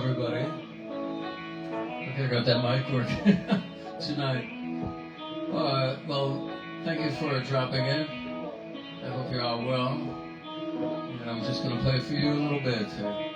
everybody. Okay, I got that mic working tonight. Well, thank you for dropping in. I hope you're all well. And I'm just going to play for you a little bit here.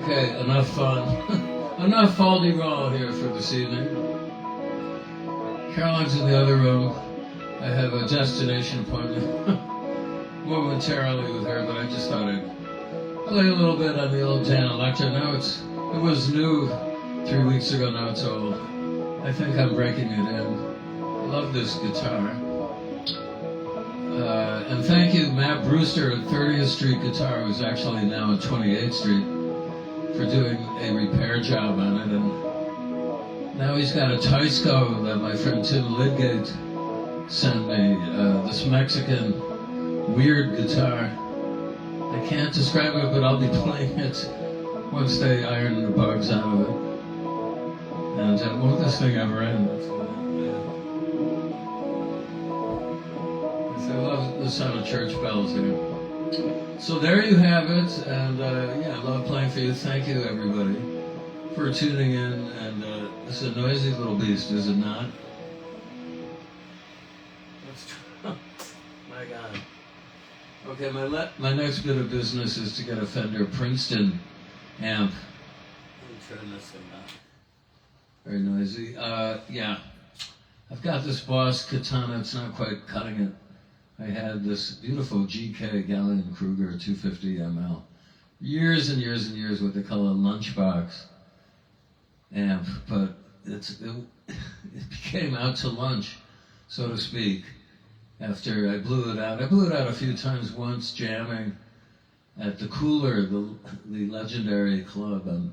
Okay, enough fun. Enough faldy-roll here for this evening. Caroline's in the other room. I have a destination appointment momentarily with her, but I just thought I'd play a little bit on the old Danelectro. Now it was new 3 weeks ago, now it's old. I think I'm breaking it in. I love this guitar. And thank you, Matt Brewster at 30th Street Guitar, who's actually now at 28th Street, for doing a repair job on it. And now he's got a Teisco that my friend Tim Lidgate sent me, this Mexican weird guitar. I can't describe it, but I'll be playing it once they iron the bugs out of it. And won't this thing ever end? I love the sound of church bells here. So there you have it, and yeah, I love playing for you. Thank you, everybody, for tuning in. And it's a noisy little beast, is it not? My God. Okay, my next bit of business is to get a Fender Princeton amp. Let me turn this thing on. Very noisy. Yeah, I've got this Boss Katana. It's not quite cutting it. I had this beautiful GK Galleon Kruger 250 ml. Years and years and years, what they call a lunchbox amp, but it became out to lunch, so to speak, after I blew it out. I blew it out a few times, once jamming at the Cooler, the legendary club on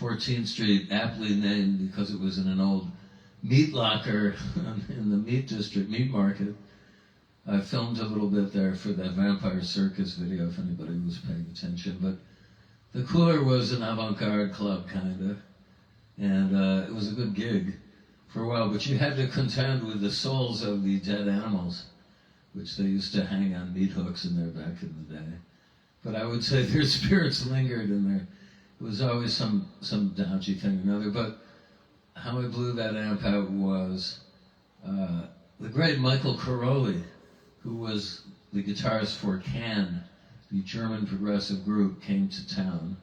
14th Street, aptly named because it was in an old meat locker in the meat district, meat market. I filmed a little bit there for that Vampire Circus video, if anybody was paying attention. But the Cooler was an avant-garde club, kind of, and it was a good gig for a while. But you had to contend with the souls of the dead animals, which they used to hang on meat hooks in there back in the day. But I would say their spirits lingered in there. It was always some dodgy thing or another. But how I blew that amp out was the great Michael Caroli, who was the guitarist for Can, the German progressive group, came to town,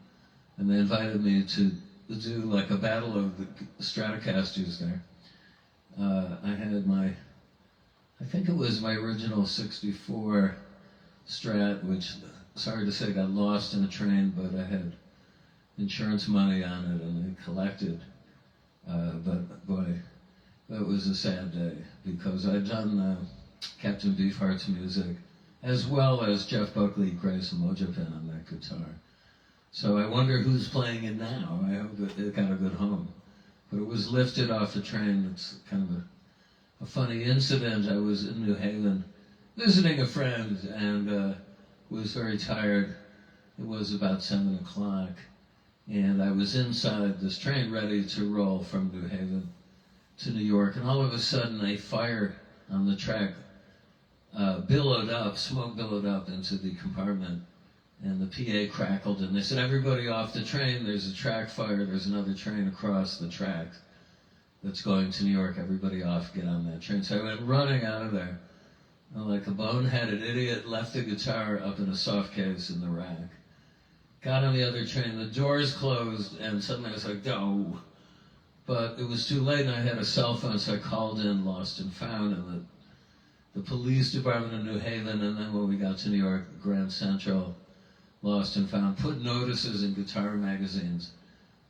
and they invited me to do like a battle of the Stratocasters there. I had I think it was my original 64 Strat, which, sorry to say, got lost in a train, but I had insurance money on it and I collected. But boy, that was a sad day, because I'd done Captain Beefheart's music, as well as Jeff Buckley, Grace, and Mojapin on that guitar. So I wonder who's playing it now. I hope it got a good home. But it was lifted off the train. It's kind of a funny incident. I was in New Haven visiting a friend and was very tired. It was about 7 o'clock. And I was inside this train ready to roll from New Haven to New York. And all of a sudden, a fire on the track billowed up, smoke billowed up into the compartment and the PA crackled, and they said, everybody off the train, there's a track fire, there's another train across the tracks that's going to New York, everybody off, get on that train. So I went running out of there, and like a boneheaded idiot, left the guitar up in a soft case in the rack. Got on the other train, the doors closed, and suddenly I was like, no. But it was too late, and I had a cell phone, so I called in Lost and Found, and the police department in New Haven, and then when we got to New York, Grand Central, Lost and Found, put notices in guitar magazines,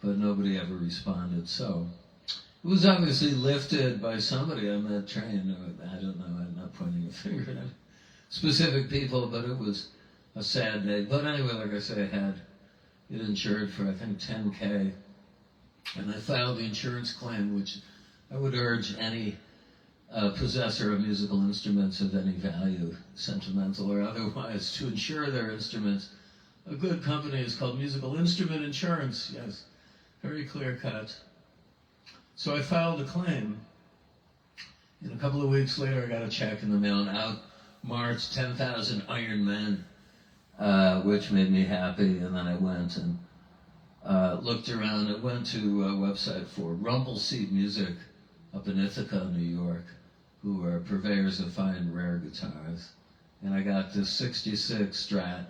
but nobody ever responded. So it was obviously lifted by somebody on that train. I don't know, I'm not pointing a finger at specific people, but it was a sad day. But anyway, like I say, I had it insured for, I think, $10K. And I filed the insurance claim, which I would urge any possessor of musical instruments of any value, sentimental or otherwise, to insure their instruments. A good company is called Musical Instrument Insurance, yes, very clear cut. So I filed a claim, and a couple of weeks later I got a check in the mail, and out marched 10,000 Iron Men, which made me happy, and then I went and looked around. I went to a website for Rumpleseed Music up in Ithaca, New York, who are purveyors of fine, rare guitars. And I got this 66 Strat,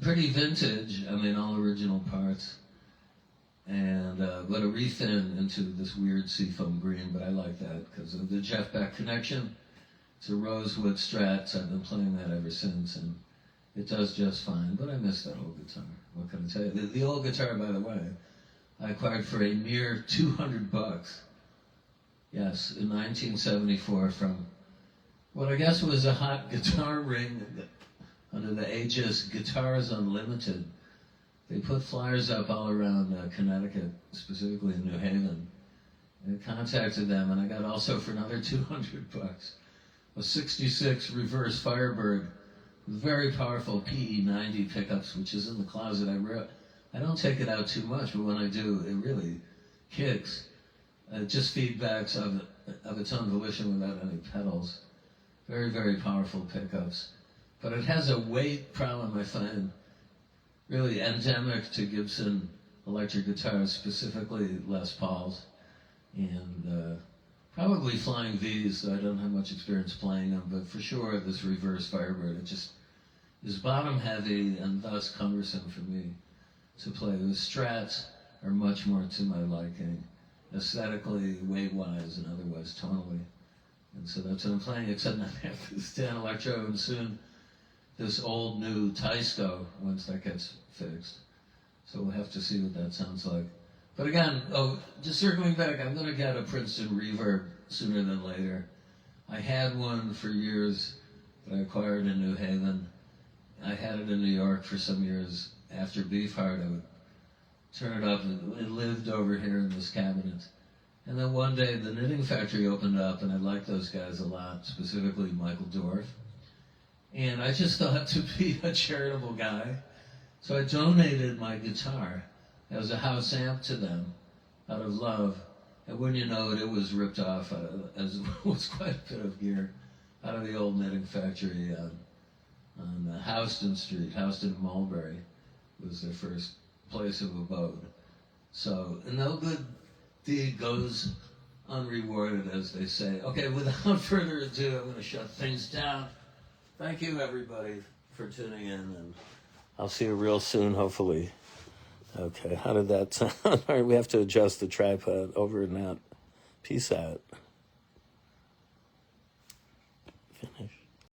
pretty vintage, I mean, all original parts, and but a refin into this weird seafoam green, but I like that because of the Jeff Beck connection. It's a rosewood Strat, so I've been playing that ever since, and it does just fine, but I miss that old guitar. What can I tell you? The old guitar, by the way, I acquired for a mere $200. Yes, in 1974 from what I guess was a hot guitar ring under the aegis Guitars Unlimited. They put flyers up all around Connecticut, specifically in New Haven. And I contacted them, and I got also for another $200 a 66 reverse Firebird with very powerful PE90 pickups, which is in the closet. I don't take it out too much, but when I do, it really kicks. It just feedbacks of its own volition without any pedals. Very, very powerful pickups. But it has a weight problem, I find, really endemic to Gibson electric guitars, specifically Les Pauls, and probably Flying V's, though I don't have much experience playing them, but for sure this reverse Firebird, it just is bottom heavy and thus cumbersome for me to play. The Strats are much more to my liking, aesthetically, weight-wise, and otherwise tonally. And so that's what I'm playing, except now I have this Danelectro, and soon this old new Teisco, once that gets fixed. So we'll have to see what that sounds like. But again, just circling back, I'm going to get a Princeton Reverb sooner than later. I had one for years that I acquired in New Haven. I had it in New York for some years. After Beefheart, I would turn it up, and it lived over here in this cabinet. And then one day, the Knitting Factory opened up, and I liked those guys a lot, specifically Michael Dorff. And I just thought, to be a charitable guy, so I donated my guitar as a house amp to them out of love. And when you know it, it was ripped off, as was quite a bit of gear, out of the old Knitting Factory on Houston Street. Houston Mulberry was their first place of abode. So no good deed goes unrewarded, as they say. Okay, without further ado, I'm going to shut things down. Thank you, everybody, for tuning in, and I'll see you real soon, hopefully. Okay, how did that sound? All right, we have to adjust the tripod. Over and out. Peace out. Finish.